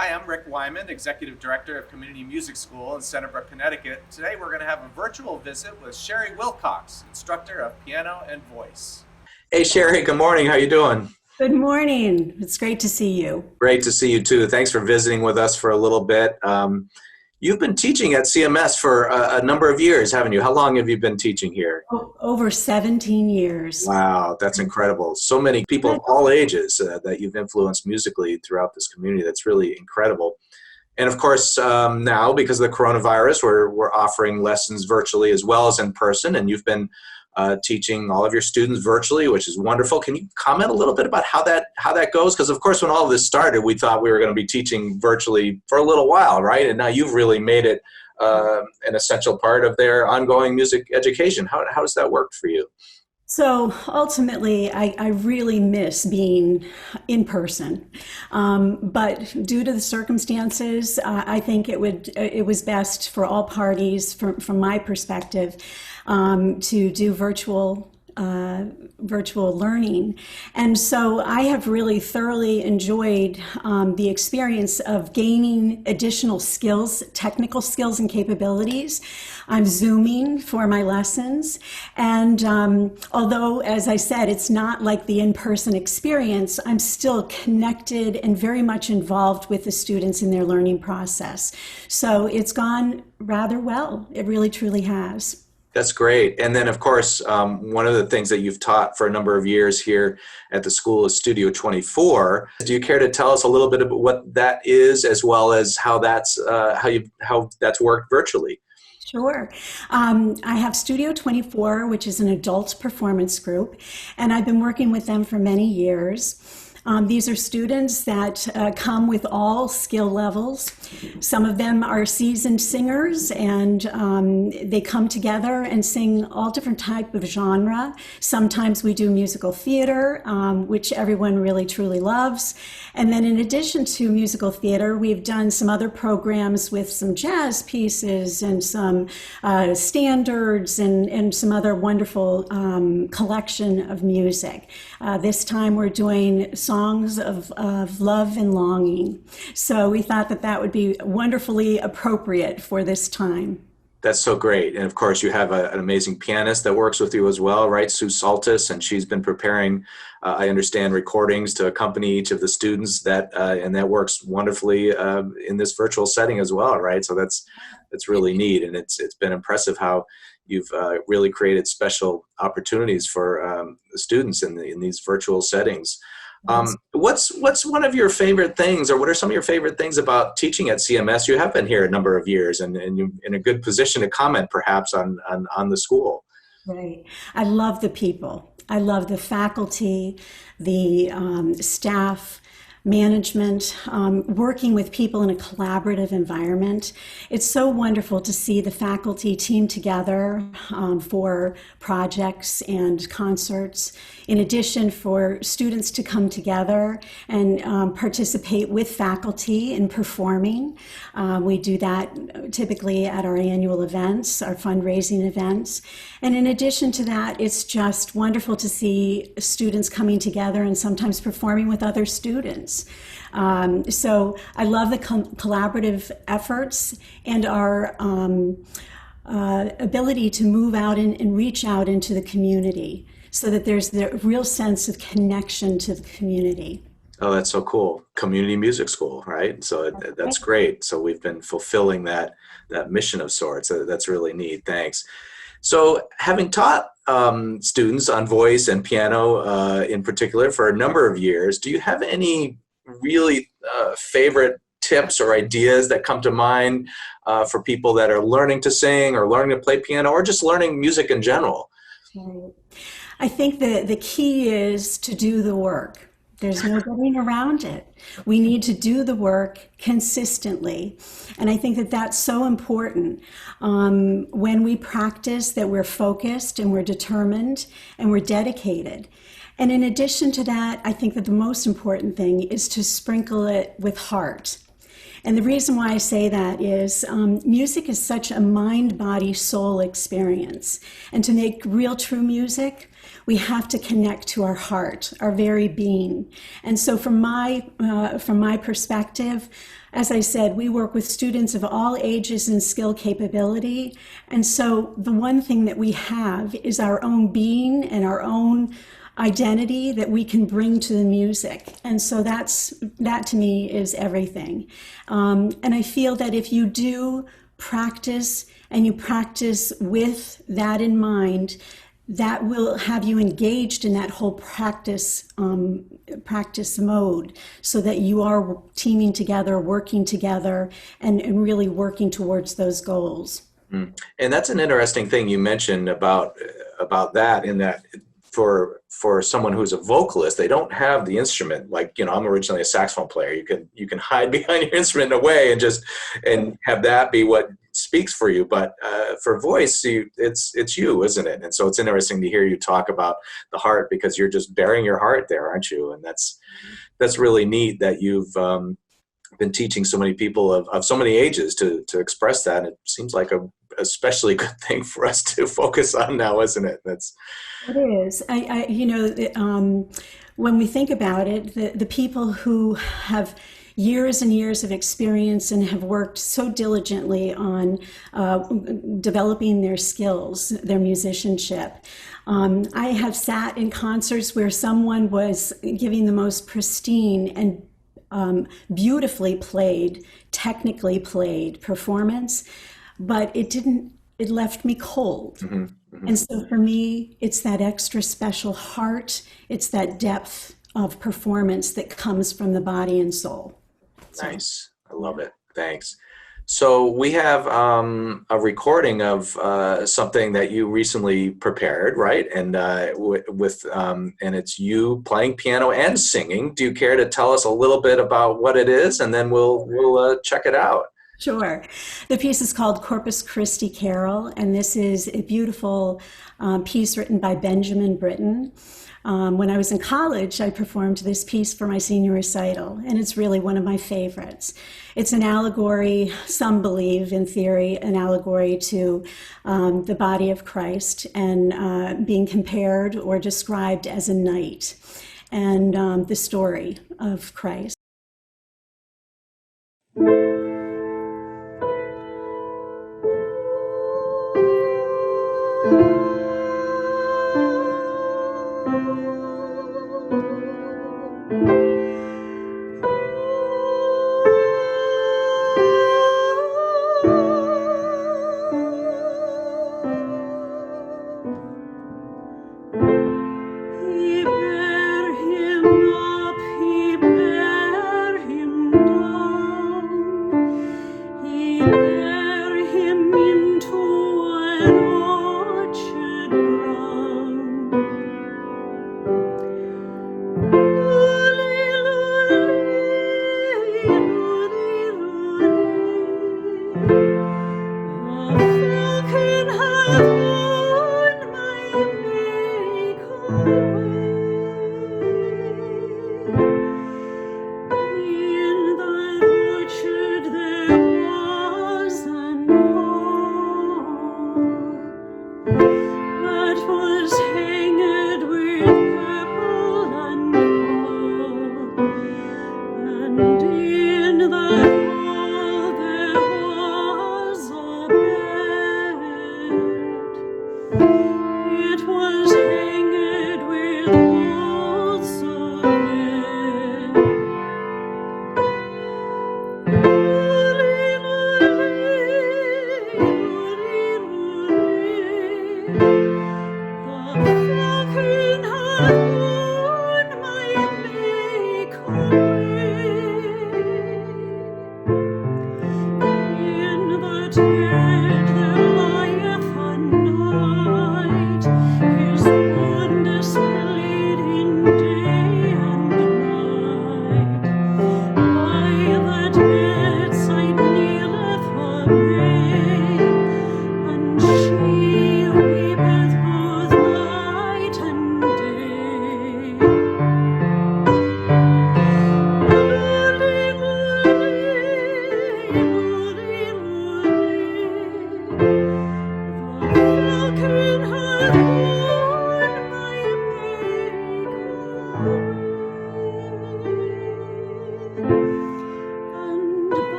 Hi, I'm Rick Wyman, Executive Director of Community Music School in Centerbrook, Connecticut. Today we're going to have a virtual visit with Shari Wilcox, instructor of piano and voice. Hey Sherry, good morning. How you doing? Good morning. It's great to see you. Great to see you too. Thanks for visiting with us for a little bit. You've been teaching at CMS for a number of years, haven't you? How long have you been teaching here? Over 17 years. Wow, that's incredible. So many people of all ages that you've influenced musically throughout this community. That's really incredible. And of course, now because of the coronavirus, we're offering lessons virtually as well as in person. And you've been teaching all of your students virtually, which is wonderful. Can you comment a little bit about how that goes? Because of course, when all of this started, we thought we were going to be teaching virtually for a little while, right? And now you've really made it an essential part of their ongoing music education. How does that work for you? So ultimately, I really miss being in person, but due to the circumstances, I think it was best for all parties, from my perspective, to do virtual learning. And so I have really thoroughly enjoyed the experience of gaining additional skills, technical skills and capabilities. I'm Zooming for my lessons. And although, as I said, it's not like the in-person experience, I'm still connected and very much involved with the students in their learning process. So it's gone rather well. It really, truly has. That's great. And then, of course, one of the things that you've taught for a number of years here at the school is Studio 24. Do you care to tell us a little bit about what that is, as well as how that's worked virtually? Sure. I have Studio 24, which is an adult performance group, and I've been working with them for many years. These are students that come with all skill levels. Some of them are seasoned singers, and they come together and sing all different type of genre. Sometimes we do musical theater, which everyone really truly loves. And then in addition to musical theater, we've done some other programs with some jazz pieces and some standards and some other wonderful collection of music. This time we're doing songs of love and longing. So we thought that would be wonderfully appropriate for this time. That's so great. And of course, you have an amazing pianist that works with you as well, right? Sue Saltis, and she's been preparing, I understand, recordings to accompany each of the students and that works wonderfully in this virtual setting as well, right? So that's really neat. And it's been impressive how you've really created special opportunities for students in these virtual settings. What's one of your favorite things, or what are some of your favorite things about teaching at CMS? You have been here a number of years, and you're in a good position to comment perhaps on the school. Right. I love the people. I love the faculty, the staff, management, working with people in a collaborative environment. It's so wonderful to see the faculty team together for projects and concerts. In addition, for students to come together and participate with faculty in performing. We do that typically at our annual events, our fundraising events. And in addition to that, it's just wonderful to see students coming together and sometimes performing with other students. So I love the collaborative efforts and our ability to move out and reach out into the community so that there's the real sense of connection to the community. Oh, that's so cool. Community music school, right? So that's great. So we've been fulfilling that mission of sorts. That's really neat. Thanks. So having taught students on voice and piano in particular for a number of years, do you have any really favorite tips or ideas that come to mind for people that are learning to sing or learning to play piano or just learning music in general? I think the key is to do the work. There's no getting around it. We need to do the work consistently. And I think that's so important. When we practice, that we're focused and we're determined and we're dedicated. And in addition to that, I think that the most important thing is to sprinkle it with heart. And the reason why I say that is music is such a mind, body, soul experience. And to make real, true music, we have to connect to our heart, our very being. And so from my perspective, as I said, we work with students of all ages and skill capability. And so the one thing that we have is our own being and our own identity that we can bring to the music. And so that to me is everything. And I feel that if you do practice and you practice with that in mind, that will have you engaged in that whole practice mode, so that you are teaming together, working together, and really working towards those goals. And that's an interesting thing you mentioned about that, in that for someone who's a vocalist, they don't have the instrument. Like, I'm originally a saxophone player. You can hide behind your instrument in a way and have that be what speaks for you. But for voice, it's you, isn't it? And so it's interesting to hear you talk about the heart, because you're just bearing your heart there, aren't you? And that's really neat that you've been teaching so many people of so many ages to express that. And it seems like a especially good thing for us to focus on now, isn't it? It is. When we think about it, the people who have years and years of experience and have worked so diligently on developing their skills, their musicianship. I have sat in concerts where someone was giving the most pristine and beautifully played, technically played performance, but it left me cold. Mm-hmm. Mm-hmm. And so for me, it's that extra special heart, it's that depth of performance that comes from the body and soul. Nice. I love it. Thanks. So we have a recording of something that you recently prepared, right? And and it's you playing piano and singing. Do you care to tell us a little bit about what it is, and then we'll check it out? Sure. The piece is called Corpus Christi Carol, and this is a beautiful piece written by Benjamin Britten. When I was in college, I performed this piece for my senior recital, and it's really one of my favorites. It's an allegory, some believe in theory, an allegory to the body of Christ, and being compared or described as a knight, and the story of Christ.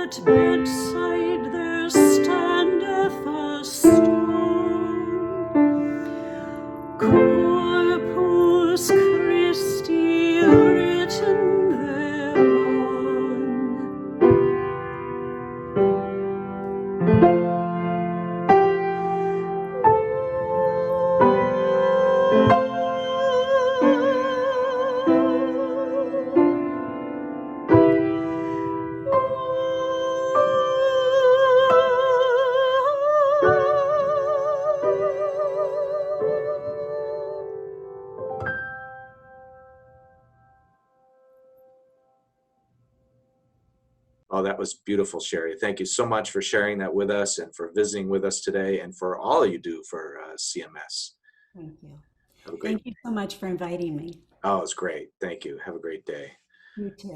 that bedside there standeth a stone, Corpus Christi written thereon. Oh, that was beautiful, Shari. Thank you so much for sharing that with us and for visiting with us today and for all you do for CMS. Thank you. Have a great Thank you so much for inviting me. Oh, it's great. Thank you. Have a great day. You too.